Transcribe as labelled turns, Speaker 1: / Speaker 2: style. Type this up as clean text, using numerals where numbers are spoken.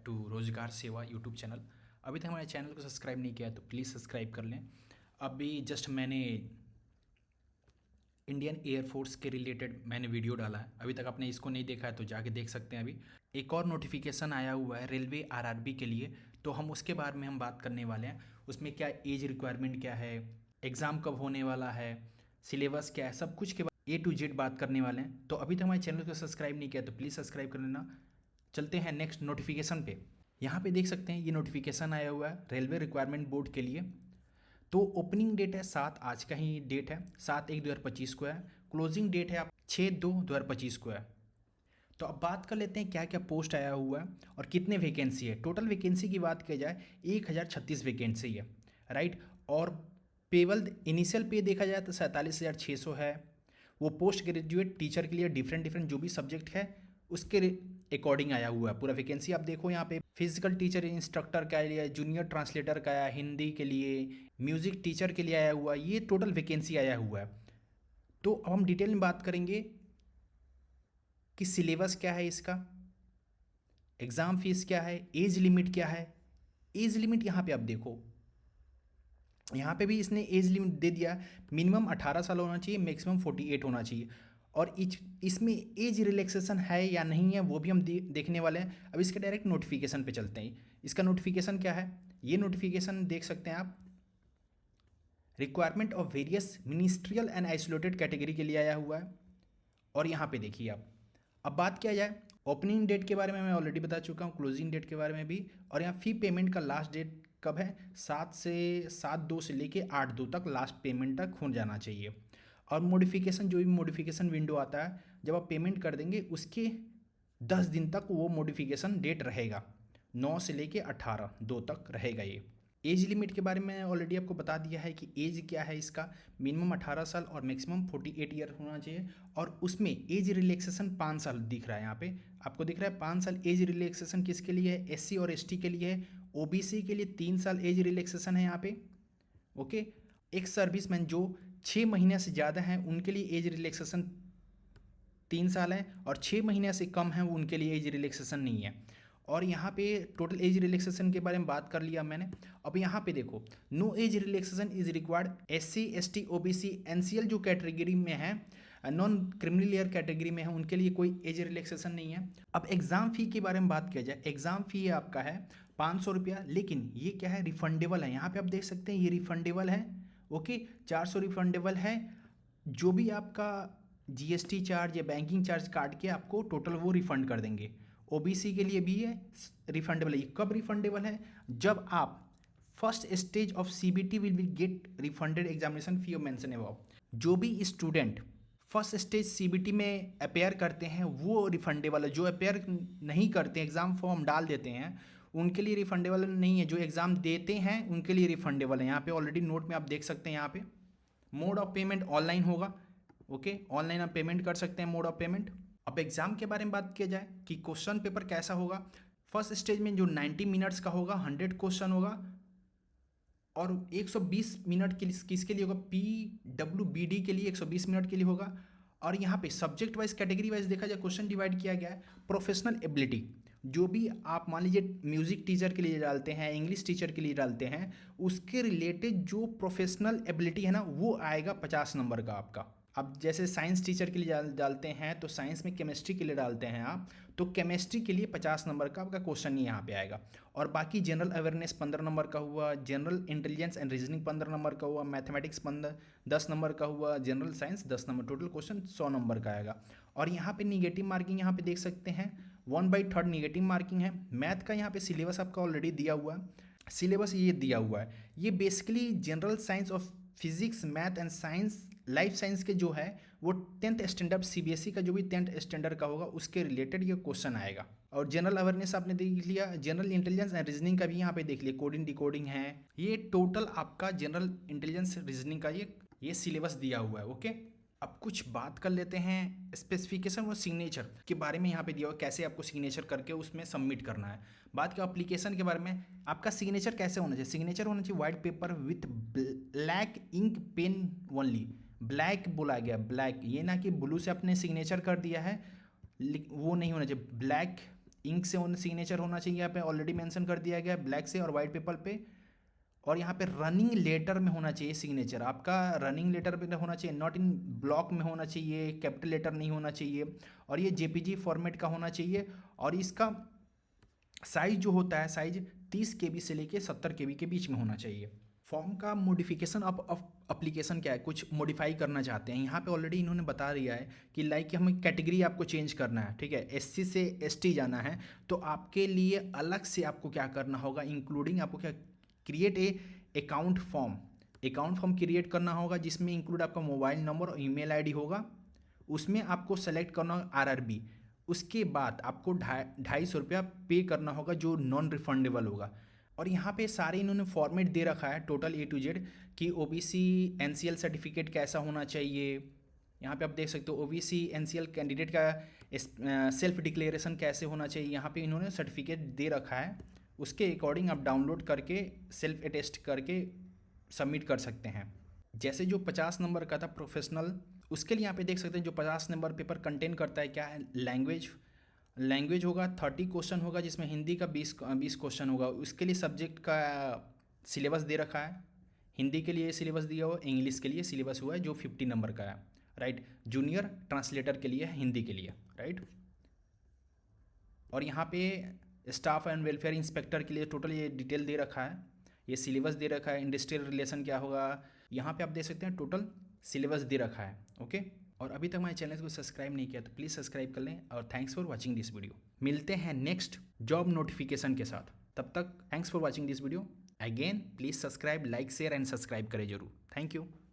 Speaker 1: To रोज़गार सेवा YouTube channel. अभी तक हमारे चैनल को सब्सक्राइब नहीं किया है तो प्लीज़ सब्सक्राइब कर लें। अभी जस्ट मैंने इंडियन एयरफोर्स के रिलेटेड मैंने वीडियो डाला है, अभी तक आपने इसको नहीं देखा है तो जाके देख सकते हैं। अभी एक और नोटिफिकेशन आया हुआ है रेलवे आरआरबी के लिए, तो हम उसके बारे में हम बात करने वाले हैं। उसमें क्या एज रिक्वायरमेंट क्या है, एग्ज़ाम कब होने वाला है, सिलेबस क्या है, सब कुछ के ए टू जेड बात करने वाले हैं। तो अभी तक हमारे चैनल को सब्सक्राइब नहीं किया तो प्लीज़ सब्सक्राइब कर लेना। चलते हैं नेक्स्ट नोटिफिकेशन पे। यहाँ पे देख सकते हैं ये नोटिफिकेशन आया हुआ है रेलवे रिक्वायरमेंट बोर्ड के लिए। तो ओपनिंग डेट है 7, आज का ही डेट है 7/1/2025 को है। क्लोजिंग डेट है आप 6/2/2025 को है। तो अब बात कर लेते हैं क्या क्या पोस्ट आया हुआ है और कितने वैकेंसी है। टोटल वैकेंसी की बात की जाए 1036 वैकेंसी है, राइट। और पेवल इनिशियल पे देखा जाए तो 47,600 है। वो पोस्ट ग्रेजुएट टीचर के लिए डिफरेंट डिफरेंट जो भी सब्जेक्ट है उसके अकॉर्डिंग आया हुआ है पूरा वैकेंसी। आप देखो यहाँ पे फिजिकल टीचर इंस्ट्रक्टर का लिए, जूनियर ट्रांसलेटर का आया, हिंदी के लिए, म्यूजिक टीचर के लिए आया हुआ, ये टोटल वैकेंसी आया हुआ है। तो अब हम डिटेल में बात करेंगे कि सिलेबस क्या है इसका, एग्ज़ाम फीस क्या है, एज लिमिट क्या है। एज लिमिट यहाँ पे आप देखो, यहाँ पे भी इसने एज लिमिट दे दिया, मिनिमम 18 साल होना चाहिए, मैक्सिमम 48 होना चाहिए। और इसमें एज रिलैक्सेशन है या नहीं है वो भी हम देखने वाले हैं। अब इसके डायरेक्ट नोटिफिकेशन पे चलते हैं। इसका नोटिफिकेशन क्या है, ये नोटिफिकेशन देख सकते हैं आप, requirement of various ministerial and isolated category के लिए आया हुआ है। और यहाँ पे देखिए आप, अब बात किया जाए ओपनिंग डेट के बारे में मैं ऑलरेडी बता चुका हूँ, क्लोजिंग डेट के बारे में भी। और यहाँ फ़ी पेमेंट का लास्ट डेट कब है, 7/2 से लेके 8/2 तक लास्ट पेमेंट तक हो जाना चाहिए। और मॉडिफिकेशन, जो भी मॉडिफिकेशन विंडो आता है जब आप पेमेंट कर देंगे उसके 10 दिन तक वो मॉडिफिकेशन डेट रहेगा, 9 से लेके 18/2 तक रहेगा ये। एज लिमिट के बारे में ऑलरेडी आपको बता दिया है कि एज क्या है इसका, मिनिमम 18 साल और मैक्सिमम 48 ईयर होना चाहिए। और उसमें एज रिलैक्सेशन 5 साल दिख रहा है, यहाँ पे आपको दिख रहा है 5 साल एज रिलैक्सेशन किसके लिए है, एससी और एसटी के लिए है। ओबीसी के लिए 3 साल एज रिलैक्सेशन है यहाँ पे, ओके। एक्स सर्विसमैन जो 6 महीने से ज़्यादा हैं उनके लिए एज रिलैक्सेशन 3 साल है, और 6 महीने से कम है उनके लिए एज रिलैक्सेशन नहीं है। और यहाँ पे टोटल एज रिलैक्सेशन के बारे में बात कर लिया मैंने। अब यहाँ पे देखो, no age relaxation is required SC ST OBC NCL जो कैटेगरी में है, नॉन क्रिमिनल ईयर कैटेगरी में है, उनके लिए कोई एज रिलैक्सेशन नहीं है। अब एग्ज़ाम फ़ी के बारे में बात किया जाए, एग्ज़ाम फ़ी आपका है 500 रुपया, लेकिन ये क्या है, रिफंडेबल है। यहाँ पे आप देख सकते हैं ये रिफंडेबल है, ओके। 400 रिफंडेबल है, जो भी आपका जीएसटी चार्ज या बैंकिंग चार्ज काट के आपको टोटल वो रिफंड कर देंगे। ओबीसी के लिए भी है रिफंडेबल है। कब रिफंडेबल है, जब आप first stage of CBT will be get refunded examination fee of mention above. जो भी स्टूडेंट फर्स्ट स्टेज सीबीटी में अपेयर करते हैं वो रिफंडेबल है। जो अपेयर नहीं करते, एग्ज़ाम फॉर्म डाल देते हैं, उनके लिए रिफंडेबल नहीं है। जो एग्ज़ाम देते हैं उनके लिए रिफंडेबल है। यहाँ पे ऑलरेडी नोट में आप देख सकते हैं, यहाँ पे मोड ऑफ पेमेंट ऑनलाइन होगा, ओके। ऑनलाइन आप पेमेंट कर सकते हैं, मोड ऑफ पेमेंट। अब एग्जाम के बारे में बात किया जाए कि क्वेश्चन पेपर कैसा होगा, फर्स्ट स्टेज में जो 90 मिनट्स का होगा 100 क्वेश्चन होगा, और 120 मिनट के लिए किसके लिए होगा, PWBD के लिए 120 मिनट के लिए होगा। और यहाँ पे सब्जेक्ट वाइज कैटेगरी वाइज देखा जाए क्वेश्चन डिवाइड किया गया है। प्रोफेशनल एबिलिटी, जो भी आप मान लीजिए म्यूजिक टीचर के लिए डालते हैं, इंग्लिश टीचर के लिए डालते हैं, उसके रिलेटेड जो प्रोफेशनल एबिलिटी है ना वो आएगा 50 नंबर का आपका। अब जैसे साइंस टीचर के लिए डालते हैं तो साइंस में केमिस्ट्री के लिए डालते हैं आप, तो केमिस्ट्री के लिए 50 नंबर का आपका क्वेश्चन ही यहाँ पे आएगा। और बाकी जनरल अवेयरनेस 15 नंबर का हुआ, general intelligence and reasoning 15 number का हुआ, मैथमेटिक्स 10 नंबर का हुआ, general science 10 number, total question 100 number का आएगा। और यहाँ पे निगेटिव मार्किंग यहाँ पे देख सकते हैं 1/3 निगेटिव मार्किंग है। मैथ का यहाँ पे सिलेबस आपका ऑलरेडी दिया हुआ है, सिलेबस ये दिया हुआ है। ये basically general science of physics, math and science, life science के जो है वो 10th स्टैंडर्ड सीबीएसई का जो भी 10th स्टैंडर्ड का होगा उसके रिलेटेड ये क्वेश्चन आएगा। और जनरल अवेयरनेस आपने देख लिया, जनरल इंटेलिजेंस एंड रीजनिंग का भी यहाँ पे देख लिया, कोडिंग डिकोडिंग है। ये टोटल आपका जनरल इंटेलिजेंस रीजनिंग का ये सिलेबस दिया हुआ है, ओके। अब कुछ बात कर लेते हैं स्पेसिफिकेशन और सिग्नेचर के बारे में। यहाँ पे दिया हुआ कैसे आपको सिग्नेचर करके उसमें सबमिट करना है। बात की एप्लीकेशन के बारे में, आपका सिग्नेचर कैसे होना चाहिए, सिग्नेचर होना चाहिए white paper with black ink pen only. Black बोला गया, ब्लैक, ये ना कि ब्लू से आपने सिग्नेचर कर दिया है, वो नहीं होना चाहिए। ब्लैक इंक से सिग्नेचर होना चाहिए, यहाँ पे ऑलरेडी मेंशन कर दिया गया है, ब्लैक से और वाइट पेपर पे। और यहाँ पे रनिंग लेटर में होना चाहिए सिग्नेचर आपका, रनिंग लेटर पे होना चाहिए, नॉट इन ब्लॉक में होना चाहिए, कैपिटल लेटर नहीं होना चाहिए, और ये जेपीजी फॉर्मेट का होना चाहिए। और इसका साइज जो होता है, साइज 30 KB से लेके 70 KB के बीच में होना चाहिए। फॉर्म का मॉडिफिकेशन ऑफ अप्लीकेशन क्या है, कुछ मॉडिफाई करना चाहते हैं, यहाँ पे ऑलरेडी इन्होंने बता दिया है कि लाइक हमें कैटेगरी आपको चेंज करना है, ठीक है, SC से ST जाना है, तो आपके लिए अलग से आपको क्या करना होगा, इंक्लूडिंग आपको क्या क्रिएट अकाउंट फॉर्म क्रिएट करना होगा, जिसमें इंक्लूड आपका मोबाइल नंबर और ईमेल आईडी होगा। उसमें आपको सेलेक्ट करना होगा RRB। उसके बाद आपको 250 रुपया पे करना होगा, जो नॉन रिफंडेबल होगा। और यहाँ पे सारे इन्होंने फॉर्मेट दे रखा है टोटल A to Z कि OBC NCL सर्टिफिकेट कैसा होना चाहिए। यहाँ पे आप देख सकते हो OBC NCL कैंडिडेट का सेल्फ डिक्लेरेशन कैसे होना चाहिए, यहाँ पे इन्होंने सर्टिफिकेट दे रखा है। उसके अकॉर्डिंग आप डाउनलोड करके सेल्फ अटेस्ट करके सबमिट कर सकते हैं। जैसे जो 50 नंबर का था प्रोफेशनल, उसके लिए यहाँ पे देख सकते हैं जो 50 नंबर पेपर कंटेन करता है क्या है, लैंग्वेज होगा, 30 क्वेश्चन होगा, जिसमें हिंदी का 20 क्वेश्चन होगा। उसके लिए सब्जेक्ट का सिलेबस दे रखा है, हिंदी के लिए सिलेबस दिया हुआ, इंग्लिश के लिए सिलेबस हुआ है जो 50 नंबर का है, राइट। जूनियर ट्रांसलेटर के लिए, हिंदी के लिए, राइट। और यहाँ पे स्टाफ एंड वेलफेयर इंस्पेक्टर के लिए टोटल ये डिटेल दे रखा है, ये सिलेबस दे रखा है। इंडस्ट्रियल रिलेशन क्या होगा, यहाँ पे आप देख सकते हैं टोटल सिलेबस दे रखा है, ओके। और अभी तक हमारे चैनल को सब्सक्राइब नहीं किया तो प्लीज़ सब्सक्राइब कर लें। और thanks for watching this video. मिलते हैं नेक्स्ट जॉब नोटिफिकेशन के साथ, तब तक thanks for watching this video. Again please subscribe, like, share and subscribe करें जरूर। Thank you.